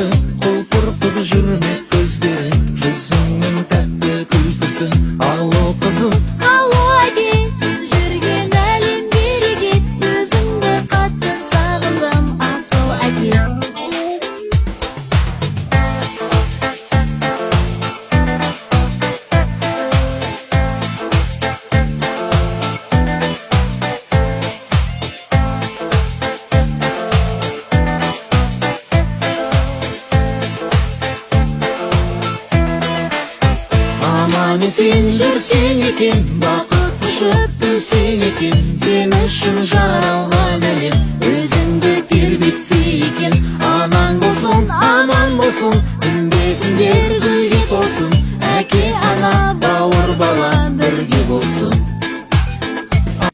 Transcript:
uykusu, Kulpurtup жүрмек көздері, Жүзіңнің тәтті күлкісі. Алло қызым, алло әке, жүрген әлем берекет, өзіңді қатты сағындым, асыл әке. Аман есен жүрсең екен, бақыт құшып күлсең екен, сен үшін жаралған